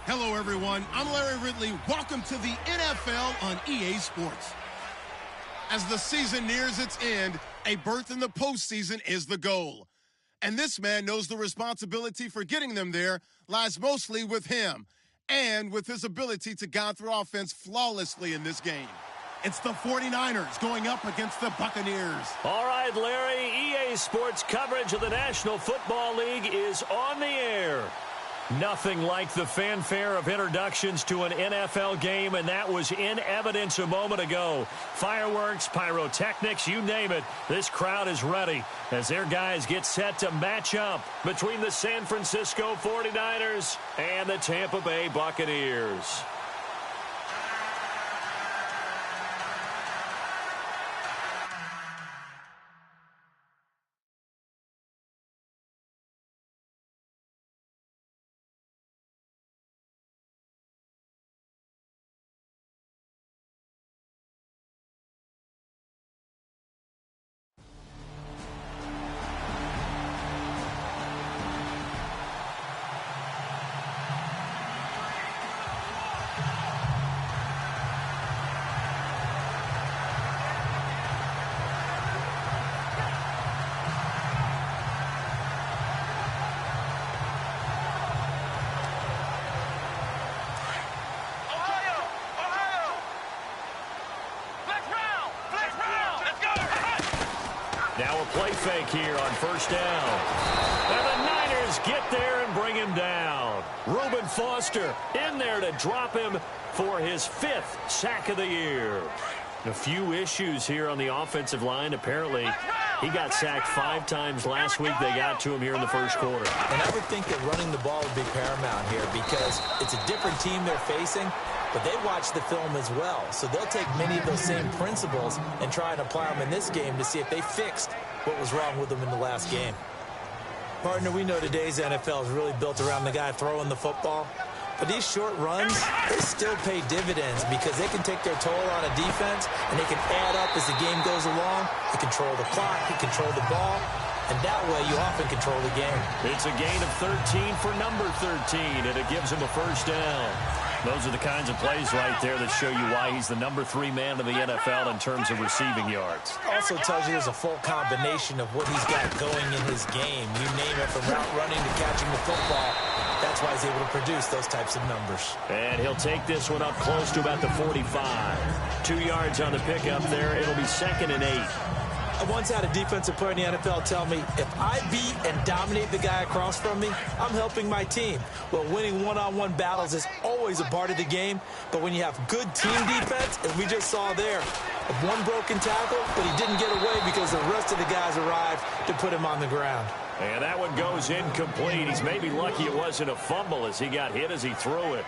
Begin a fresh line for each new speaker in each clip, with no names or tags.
Hello, everyone. I'm Larry Ridley. Welcome to the NFL on EA Sports. As the season nears its end, a berth in the postseason is the goal. And this man knows the responsibility for getting them there lies mostly with him and with his ability to guide through offense flawlessly in this game. It's the 49ers going up against the Buccaneers.
All right, Larry, EA Sports coverage of the National Football League is on the air. Nothing like the fanfare of introductions to an NFL game, and that was in evidence a moment ago. Fireworks, pyrotechnics, you name it. This crowd is ready as their guys get set to match up between the San Francisco 49ers and the Tampa Bay Buccaneers. Now a play fake here on first down. And the Niners get there and bring him down. Reuben Foster in there to drop him for his 5th sack of the year. A few issues here on the offensive line. Apparently, he got sacked 5 times last week. They got to him here in the first quarter.
And I would think that running the ball would be paramount here because it's a different team they're facing, but they watch the film as well. So they'll take many of those same principles and try and apply them in this game to see if they fixed what was wrong with them in the last game. Partner, we know today's NFL is really built around the guy throwing the football. But these short runs, they still pay dividends because they can take their toll on a defense and they can add up as the game goes along. They control the clock, they control the ball, and that way you often control the game.
It's a gain of 13 for number 13, and it gives him a first down. Those are the kinds of plays right there that show you why he's the number 3 man in the NFL in terms of receiving yards.
Also tells you there's a full combination of what he's got going in his game. You name it, from route running to catching the football. That's why he's able to produce those types of numbers.
And he'll take this one up close to about the 45. 2 yards on the pickup there. It'll be 2nd and 8.
I once had a defensive player in the NFL tell me, if I beat and dominate the guy across from me, I'm helping my team. Well, winning one-on-one battles is always a part of the game, but when you have good team defense, as we just saw there, one broken tackle, but he didn't get away because the rest of the guys arrived to put him on the ground.
And that one goes incomplete. He's maybe lucky it wasn't a fumble as he got hit as he threw it.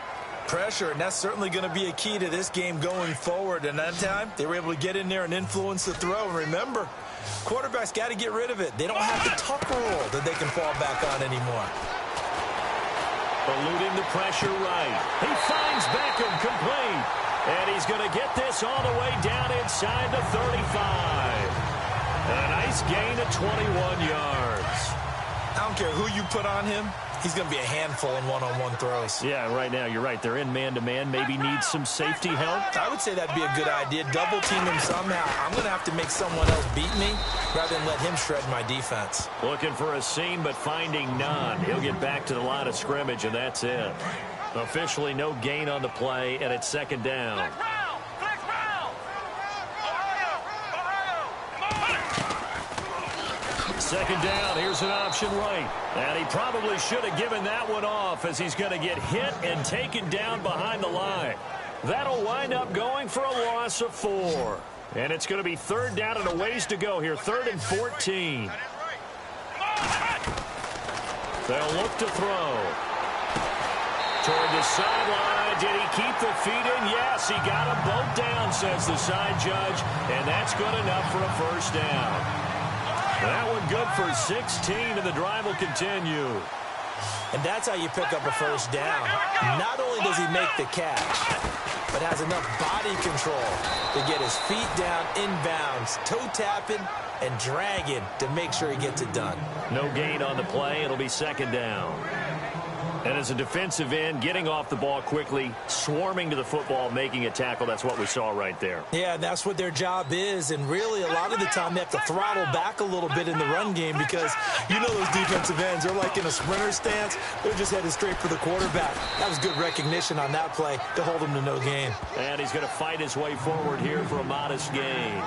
Pressure, and that's certainly going to be a key to this game going forward. And that time, they were able to get in there and influence the throw. And remember, quarterbacks got to get rid of it. They don't have the tuck rule that they can fall back on anymore.
Eluding the pressure right. He finds Beckham complete. And he's going to get this all the way down inside the 35. A nice gain of 21 yards.
I don't care who you put on him. He's going to be a handful in one-on-one throws.
Yeah, right now, you're right. They're in man-to-man. Maybe need some safety help.
I would say that'd be a good idea. Double-team him somehow. I'm going to have to make someone else beat me rather than let him shred my defense.
Looking for a seam, but finding none. He'll get back to the line of scrimmage, and that's it. Officially no gain on the play, and it's 2nd down. Second down, here's an option right. And he probably should have given that one off as he's going to get hit and taken down behind the line. That'll wind up going for a loss of 4. And it's going to be 3rd down and a ways to go here, 3rd and 14. They'll look to throw. Toward the sideline. Did he keep the feet in? Yes, he got them both down, says the side judge. And that's good enough for a first down. That one good for 16, and the drive will continue.
And that's how you pick up a first down. Not only does he make the catch, but has enough body control to get his feet down inbounds, toe tapping and dragging to make sure he gets it done.
No gain on the play. It'll be 2nd down. And as a defensive end, getting off the ball quickly, swarming to the football, making a tackle, that's what we saw right there.
Yeah, that's what their job is. And really, a lot of the time, they have to throttle back a little bit in the run game because you know those defensive ends, they're like in a sprinter stance. They're just headed straight for the quarterback. That was good recognition on that play to hold him to no gain.
And he's going to fight his way forward here for a modest gain.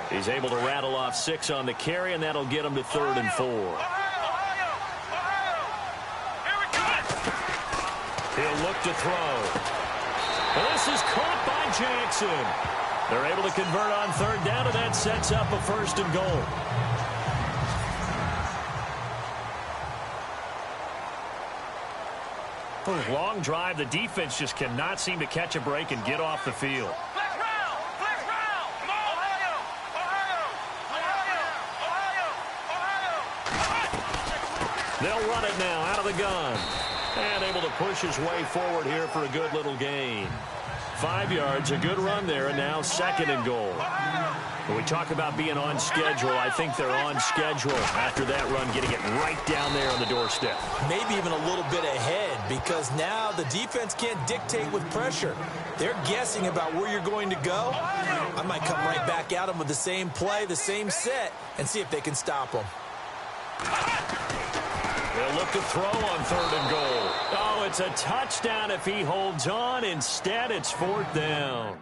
He's able to rattle off 6 on the carry, and that'll get him to 3rd and 4. He'll look to throw. This is caught by Jackson. They're able to convert on 3rd down, and that sets up a 1st and goal. Long drive. The defense just cannot seem to catch a break and get off the field. They'll run it now out of the gun. And able to push his way forward here for a good little gain. 5 yards, a good run there, and now 2nd and goal. When we talk about being on schedule, I think they're on schedule after that run, getting it right down there on the doorstep.
Maybe even a little bit ahead because now the defense can't dictate with pressure. They're guessing about where you're going to go. I might come right back at them with the same play, the same set, and see if they can stop them.
They'll look to throw on 3rd and goal. Oh, it's a touchdown if he holds on. Instead, it's 4th down.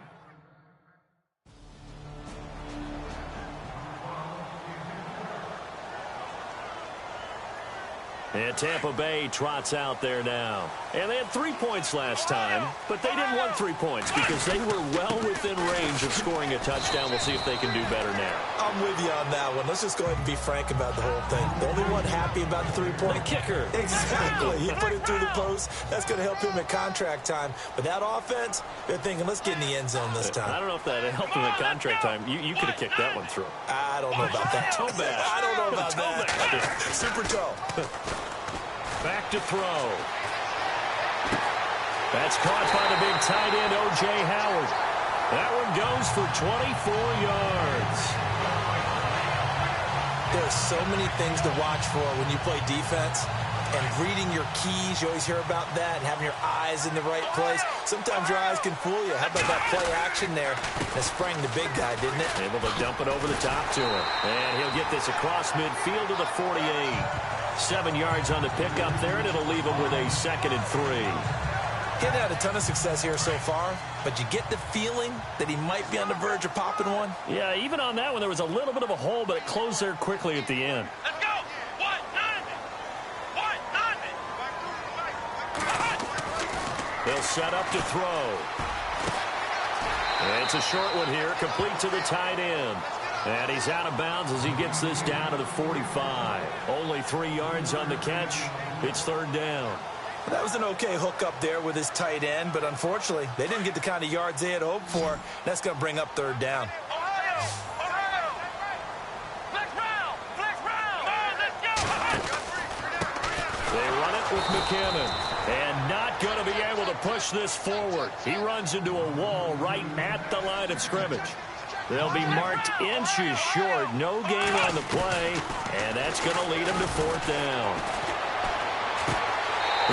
And Tampa Bay trots out there now. And they had 3 points last time, but they didn't want 3 points because they were well within range of scoring a touchdown. We'll see if they can do better now.
I'm with you on that one. Let's just go ahead and be frank about the whole thing. The only one happy about the 3-point?
The kicker.
Exactly. He put it through the post. That's going to help him at contract time. But that offense, they're thinking, let's get in the end zone this time.
I don't know if that helped him at contract time. You could have kicked that one through.
I don't know about that.
Toe bash.
I don't know about that. Super toe.
Back to throw. That's caught by the big tight end, O.J. Howard. That one goes for 24 yards.
There's so many things to watch for when you play defense. And reading your keys, you always hear about that, and having your eyes in the right place. Sometimes your eyes can fool you. How about that play action there? That sprang the big guy, didn't it?
Able to dump it over the top to him. And he'll get this across midfield to the 48. 7 yards on the pickup there, and it'll leave him with a 2nd and 3.
Getting had a ton of success here so far, but you get the feeling that he might be on the verge of popping one.
Yeah, even on that one, there was a little bit of a hole, but it closed there quickly at the end.
Let's go! 1-9!
They'll set up to throw. And it's a short one here, complete to the tight end. And he's out of bounds as he gets this down to the 45. Only 3 yards on the catch. It's 3rd down.
That was an okay hook up there with his tight end, but unfortunately, they didn't get the kind of yards they had hoped for. That's going to bring up 3rd down.
Ohio! Flex round! Flex round! Let's go!
They run it with McKinnon. And not going to be able to push this forward. He runs into a wall right at the line of scrimmage. They'll be marked inches short. No gain on the play. And that's going to lead them to 4th down.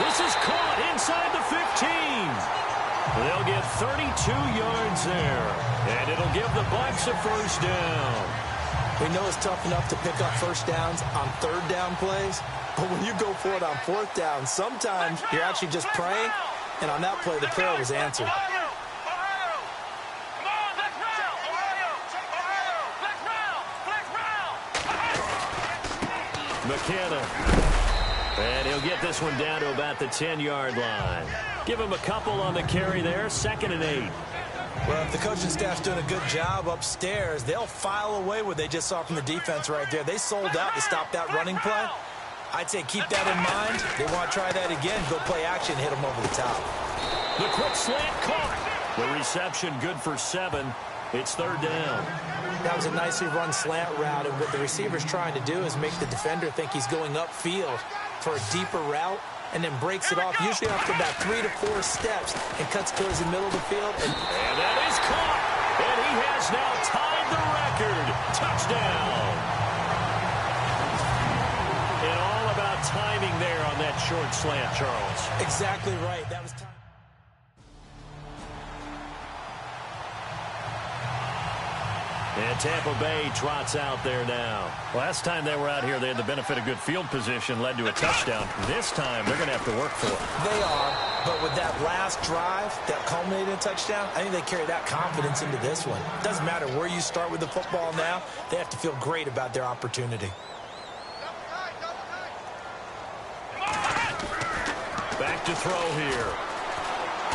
This is caught inside the 15. They'll get 32 yards there. And it'll give the Bucs a 1st down.
We know it's tough enough to pick up 1st downs on 3rd down plays. But when you go for it on 4th down, sometimes you're actually just praying. And on that play, the prayer was answered.
McKinnon. And he'll get this one down to about the 10-yard line. Give him a couple on the carry there. 2nd and 8.
Well, if the coaching staff's doing a good job upstairs, they'll file away what they just saw from the defense right there. They sold out to stop that running play. I'd say keep that in mind. They want to try that again. Go play action, hit them over the top.
The quick slant caught. The reception good for 7. It's 3rd down.
That was a nicely run slant route, and what the receiver's trying to do is make the defender think he's going upfield for a deeper route, and then breaks it off, usually after about 3 to 4 steps, and cuts towards the middle of the field.
And that is caught. And he has now tied the record. Touchdown. And all about timing there on that short slant, Charles.
Exactly right. That was time.
And Tampa Bay trots out there now. Last time they were out here, they had the benefit of good field position, led to a touchdown. This time, they're going to have to work for it.
They are, but with that last drive that culminated in a touchdown, I think they carry that confidence into this one. Doesn't matter where you start with the football now, they have to feel great about their opportunity.
Back to throw here.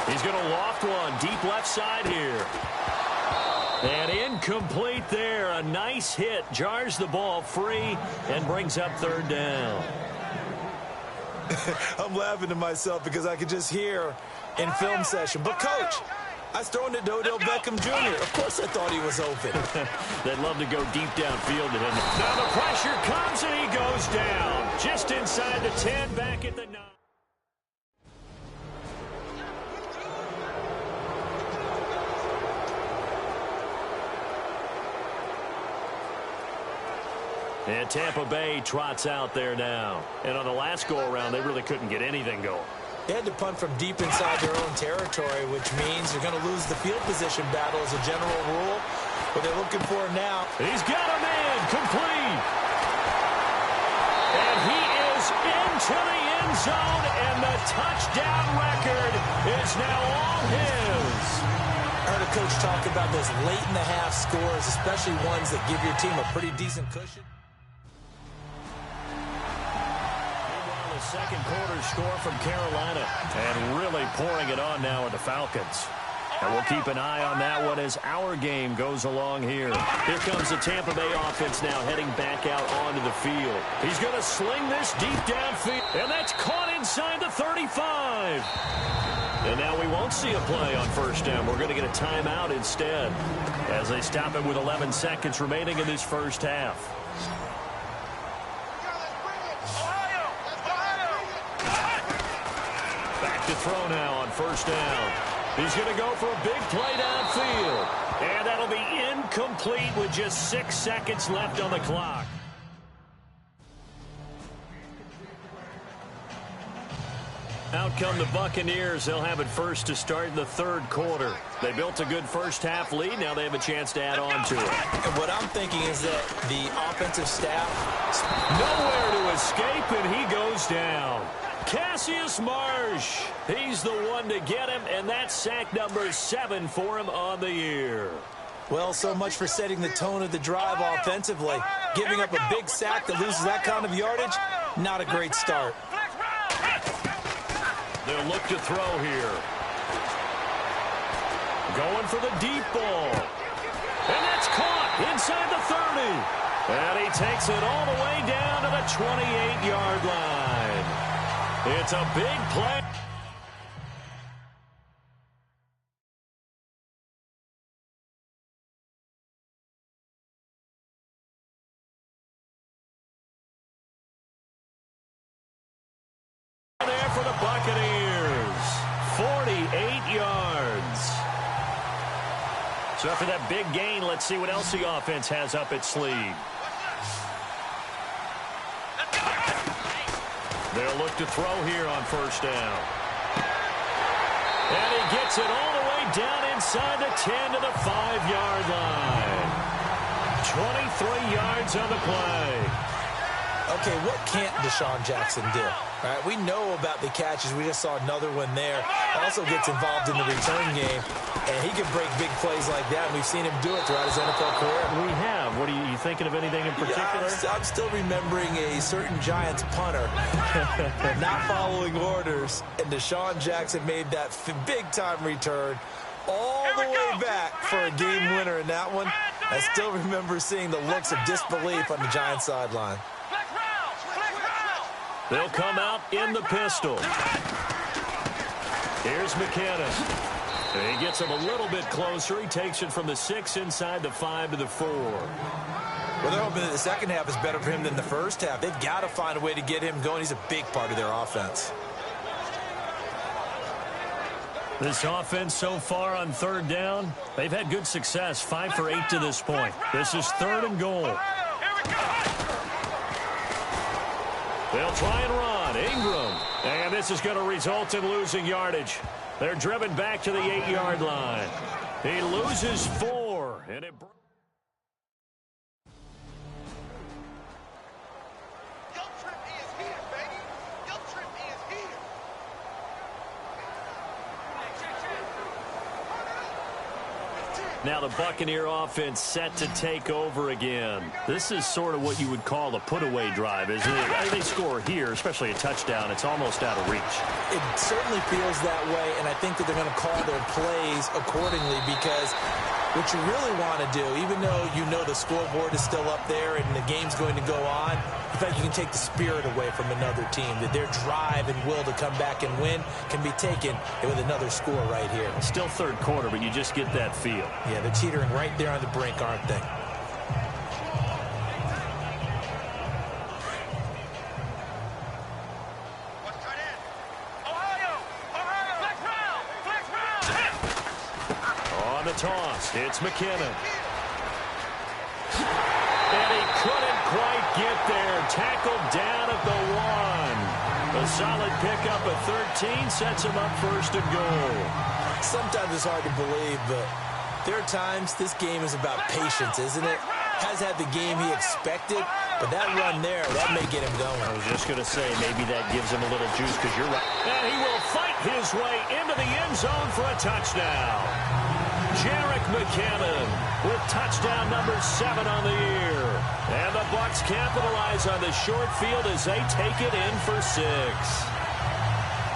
He's going to loft one deep left side here. And incomplete there. A nice hit. Jars the ball free and brings up third down.
I'm laughing to myself because I could just hear in film session. But, Coach, I was throwing to Odell Beckham Jr. Of course I thought he was open.
They'd love to go deep downfield to him. Now the pressure comes and he goes down. Just inside the 10, back at the 9. And Tampa Bay trots out there now. And on the last go-around, they really couldn't get anything going.
They had to punt from deep inside their own territory, which means they're going to lose the field position battle as a general rule. What they're looking for now.
He's got him in. Complete. And he is into the end zone, and the touchdown record is now all his.
I heard a coach talk about those late-in-the-half scores, especially ones that give your team a pretty decent cushion.
Second quarter score from Carolina, and really pouring it on now with the Falcons. And we'll keep an eye on that one as our game goes along here. Here comes the Tampa Bay offense now heading back out onto the field. He's going to sling this deep downfield, and that's caught inside the 35. And now we won't see a play on first down. We're going to get a timeout instead as they stop it with 11 seconds remaining in this first half. To throw now on first down. He's going to go for a big play downfield. And that'll be incomplete with just 6 seconds left on the clock. Out come the Buccaneers. They'll have it first to start in the third quarter. They built a good first half lead. Now they have a chance to add on to it.
And what I'm thinking is that the offensive staff...
Nowhere to escape, and he goes down. Cassius Marsh, he's the one to get him, and that's sack number 7 for him on the year.
Well, so much for setting the tone of the drive offensively. Giving up a big sack that loses that kind of yardage, not a great start.
They'll look to throw here. Going for the deep ball. And that's caught inside the 30. And he takes it all the way down to the 28-yard line. It's a big play. There for the Buccaneers. 48 yards. So after that big gain, let's see what else the offense has up its sleeve. They'll look to throw here on first down. And he gets it all the way down inside the 10 to the 5-yard line. 23 yards on the play.
Okay, what can't Deshaun Jackson do? All right, we know about the catches. We just saw another one there. Also gets involved in the return game, and he can break big plays like that. We've seen him do it throughout his NFL career.
We have. What are you thinking of anything in particular?
Yeah, I'm still remembering a certain Giants punter not following orders, and Deshaun Jackson made that big-time return all the way back for a game winner in that one. I still remember seeing the looks of disbelief on the Giants sideline.
They'll come out in the pistol. Here's McKinnon. He gets him a little bit closer. He takes it from the 6 inside the 5 to the 4.
Well, they're hoping that the second half is better for him than the first half. They've got to find a way to get him going. He's a big part of their offense.
This offense so far on third down, they've had good success, 5 for 8 to this point. This is 3rd and goal. They'll try and run. Ingram. And this is going to result in losing yardage. They're driven back to the 8-yard line. He loses 4. And it... Now the Buccaneer offense set to take over again. This is sort of what you would call a put-away drive, isn't it? They score here, especially a touchdown. It's almost out of reach.
It certainly feels that way, and I think that they're going to call their plays accordingly because what you really want to do, even though you know the scoreboard is still up there and the game's going to go on, I feel like you can take the spirit away from another team, that their drive and will to come back and win can be taken with another score right here.
Still third quarter, but you just get that feel.
Yeah, they're teetering right there on the brink, aren't they?
On the toss, it's McKinnon. And he couldn't quite get there. Tackled down at the 1. A solid pickup at 13 sets him up first and goal.
Sometimes it's hard to believe, but there are times this game is about patience, isn't it? Has had the game he expected, but that run there, that may get him going.
I was just going to say, maybe that gives him a little juice because you're right. And he will fight his way into the end zone for a touchdown. Jerick McKinnon with touchdown number 7 on the year. And the Bucs capitalize on the short field as they take it in for 6.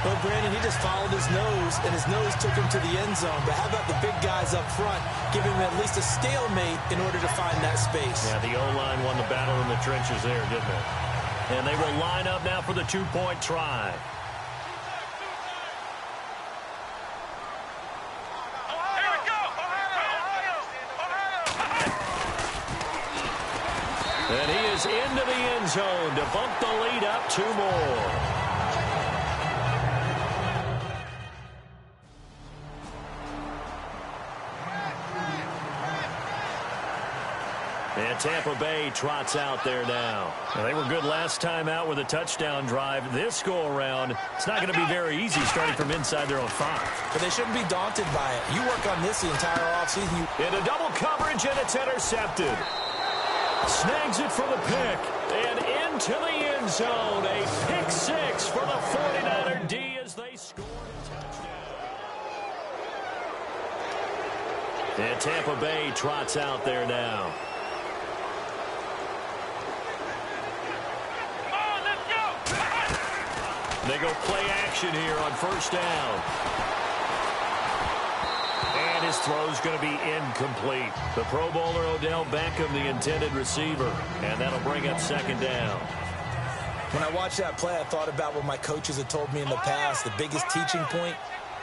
Well, Brandon, he just followed his nose, and his nose took him to the end zone. But how about the big guys up front, giving him at least a stalemate in order to find that space?
Yeah, the O-line won the battle in the trenches there, didn't it? And they will line up now for the 2-point try. And he is into the end zone to bump the lead up 2 more. And Tampa Bay trots out there now. Well, they were good last time out with a touchdown drive. This go-around, it's not going to be very easy starting from inside their own 5.
But they shouldn't be daunted by it. You work on this the entire offseason.
Into double coverage, and it's intercepted. Snags it for the pick. And into the end zone. A pick 6 for the 49er D as they score a touchdown. And Tampa Bay trots out there now. They go play action here on first down. And his throw's going to be incomplete. The Pro Bowler Odell Beckham, the intended receiver. And that'll bring up second down.
When I watched that play, I thought about what my coaches had told me in the past. The biggest teaching point,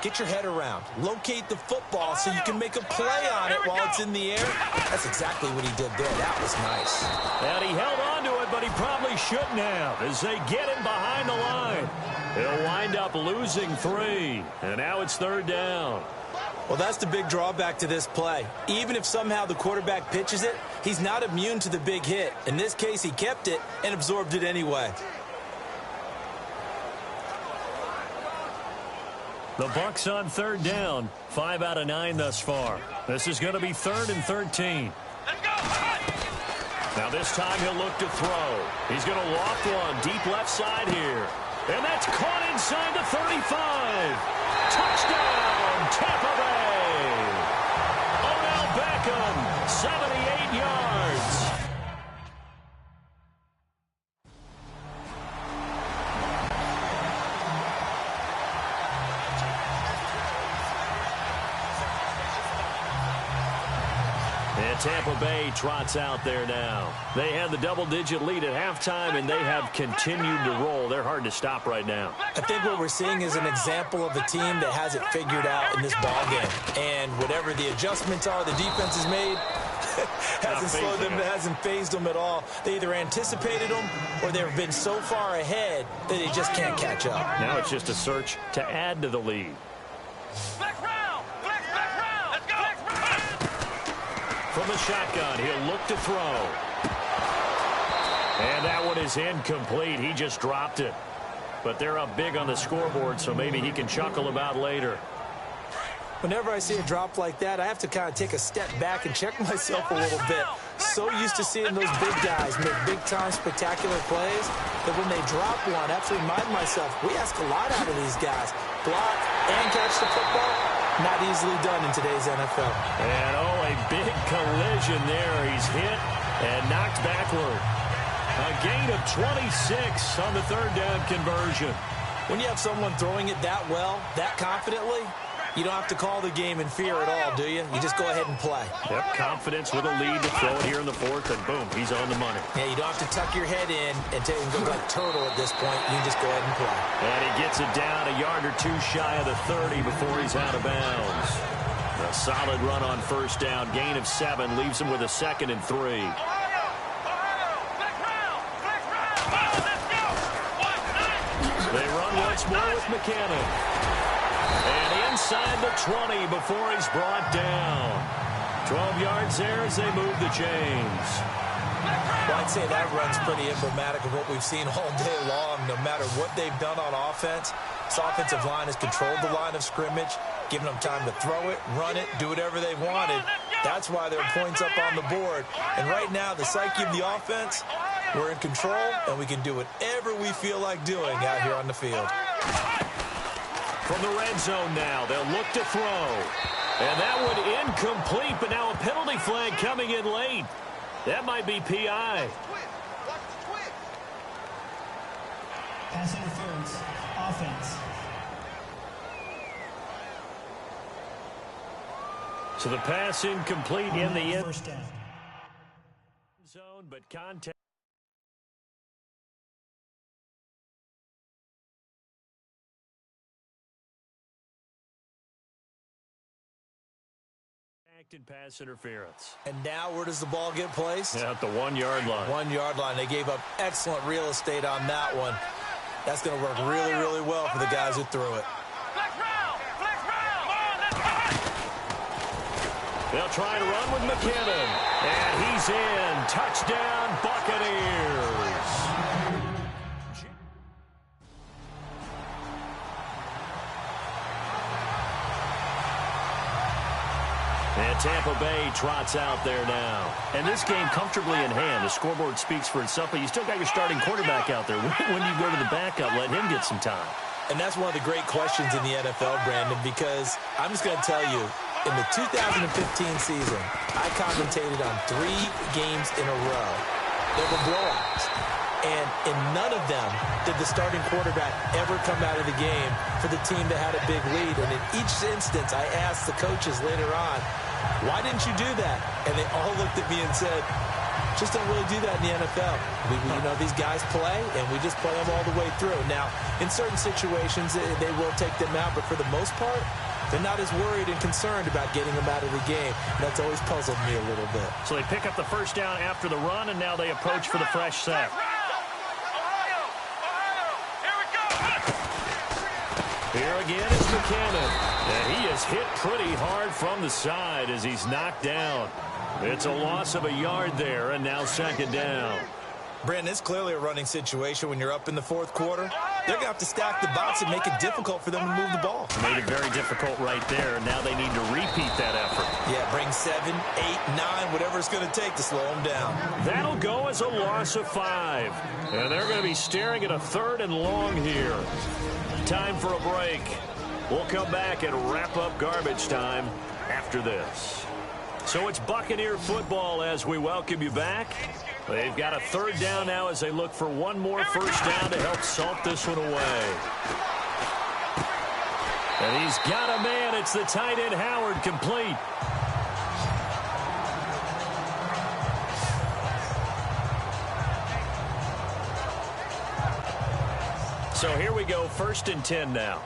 get your head around. Locate the football so you can make a play on it while it's in the air. That's exactly what he did there. That was nice.
And he held on to it, but he probably shouldn't have as they get him behind the line. He'll wind up losing 3. And now it's third down.
Well, that's the big drawback to this play. Even if somehow the quarterback pitches it, he's not immune to the big hit. In this case, he kept it and absorbed it anyway.
The Bucs on third down. 5 out of 9 thus far. This is going to be 3rd and 13. Now this time he'll look to throw. He's going to loft one deep left side here. And that's caught inside the 35. Touchdown, Tampa Bay. Odell Beckham, 78 yards. And Tampa Bay trots out there now. They had the double-digit lead at halftime, and they have continued to roll. They're hard to stop right now.
I think what we're seeing is an example of a team that has it figured out in this ballgame. And whatever the adjustments are the defense has made, hasn't slowed them, hasn't fazed them at all. They either anticipated them or they've been so far ahead that they just can't catch up.
Now it's just a search to add to the lead. From the shotgun, he'll look to throw. And that one is incomplete. He just dropped it. But they're up big on the scoreboard, so maybe he can chuckle about later.
Whenever I see a drop like that, I have to kind of take a step back and check myself a little bit. So used to seeing those big guys make big-time spectacular plays that when they drop one, I have to remind myself, we ask a lot out of these guys. Block and catch the football, not easily done in today's NFL.
And, a big collision there. He's hit and knocked backward. A gain of 26 on the third down conversion.
When you have someone throwing it that well, that confidently, you don't have to call the game in fear at all, do you? You just go ahead and play.
Yep, confidence with a lead to throw it here in the fourth, and boom, he's on the money.
Yeah, you don't have to tuck your head in and go like turtle at this point. You can just go ahead and play.
And he gets it down a yard or two shy of the 30 before he's out of bounds. A solid run on first down. Gain of 7 leaves him with a 2nd and 3. They run once more with McKinnon. And inside the 20 before he's brought down. 12 yards there as they move the chains.
Well, I'd say that run's pretty emblematic of what we've seen all day long. No matter what they've done on offense, this offensive line has controlled the line of scrimmage, giving them time to throw it, run it, do whatever they wanted. That's why there are points up on the board. And right now, the psyche of the offense, we're in control, and we can do whatever we feel like doing out here on the field.
From the red zone now, they'll look to throw. And that one incomplete, but now a penalty flag coming in late. That might be PI.
Pass interference, offense.
So the pass incomplete in the end
First down.
zone, but contact. And pass interference.
And now where does the ball get placed?
Yeah, at the 1 yard line.
1 yard line. They gave up excellent real estate on that one. That's going to work really, really well for the guys who threw it.
They'll try to run with McKinnon. And he's in. Touchdown, Buccaneers. And Tampa Bay trots out there now. And this game comfortably in hand. The scoreboard speaks for itself, but you still got your starting quarterback out there. When you go to the backup, let him get some time.
And that's one of the great questions in the NFL, Brandon, because I'm just going to tell you, in the 2015 season, I commentated on 3 games in a row. They were blowouts. And in none of them did the starting quarterback ever come out of the game for the team that had a big lead. And in each instance, I asked the coaches later on, why didn't you do that? And they all looked at me and said, just don't really do that in the NFL. These guys play, and we just play them all the way through. Now, in certain situations, they will take them out, but for the most part, they're not as worried and concerned about getting them out of the game. And that's always puzzled me a little bit.
So they pick up the first down after the run, and now they approach for the fresh set. Here again is McKinnon. And he is hit pretty hard from the side as he's knocked down. It's a loss of a yard there, and now 2nd down.
Brandon, it's clearly a running situation when you're up in the 4th quarter. They're going to have to stack the box and make it difficult for them to move the ball.
Made it very difficult right there. Now they need to repeat that effort.
Yeah, bring 7, 8, 9, whatever it's going to take to slow them down.
That'll go as a loss of 5. And they're going to be staring at a 3rd and long here. Time for a break. We'll come back and wrap up garbage time after this. So it's Buccaneer football as we welcome you back. They've got a 3rd down now as they look for one more first down to help salt this one away. And he's got a man. It's the tight end Howard, complete. So here we go, 1st and 10 now.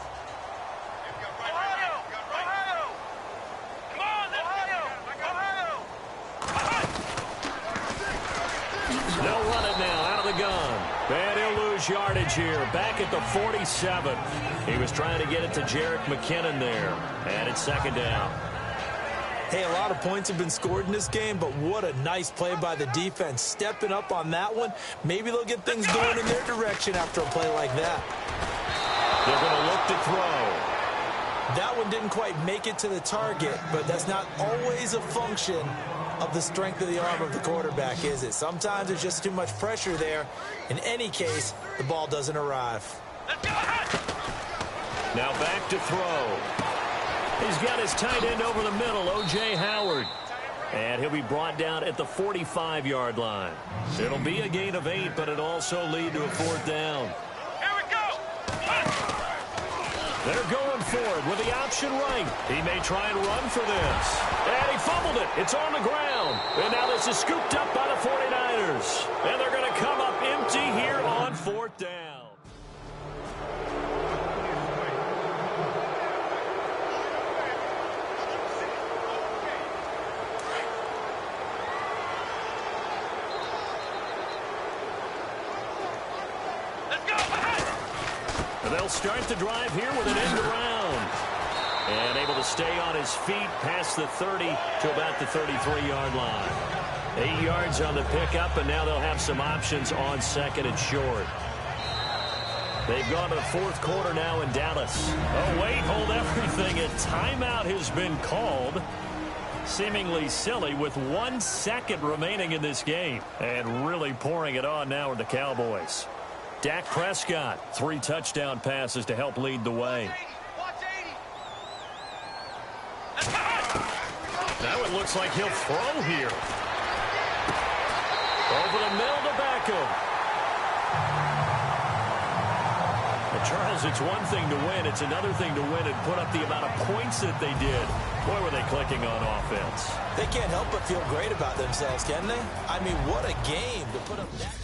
They'll run it now out of the gun. And he'll lose yardage here. Back at the 47. He was trying to get it to Jerick McKinnon there. And it's 2nd down.
Hey, a lot of points have been scored in this game, but what a nice play by the defense. Stepping up on that one, maybe they'll get things going in their direction after a play like that.
They're going to look to throw.
That one didn't quite make it to the target, but that's not always a function of the strength of the arm of the quarterback, is it? Sometimes there's just too much pressure there. In any case, the ball doesn't arrive.
Now back to throw. He's got his tight end over the middle, O.J. Howard. And he'll be brought down at the 45-yard line. It'll be a gain of 8, but it'll also lead to a 4th down.
Here we go.
They're going forward with the option right. He may try and run for this. And he fumbled it. It's on the ground. And now this is scooped up by the 49ers. And they're going to come up empty here on 4th down. They'll start the drive here with an end around. And able to stay on his feet past the 30 to about the 33-yard line. 8 yards on the pickup, and now they'll have some options on 2nd and short. They've gone to the 4th quarter now in Dallas. Oh, wait, hold everything. A timeout has been called. Seemingly silly with 1 second remaining in this game. And really pouring it on now with the Cowboys. Dak Prescott, 3 touchdown passes to help lead the way. Now it looks like he'll throw here. Over the middle to Beckham. And Charles, it's one thing to win. It's another thing to win and put up the amount of points that they did. Boy, were they clicking on offense.
They can't help but feel great about themselves, can they? I mean, what a game to put up that.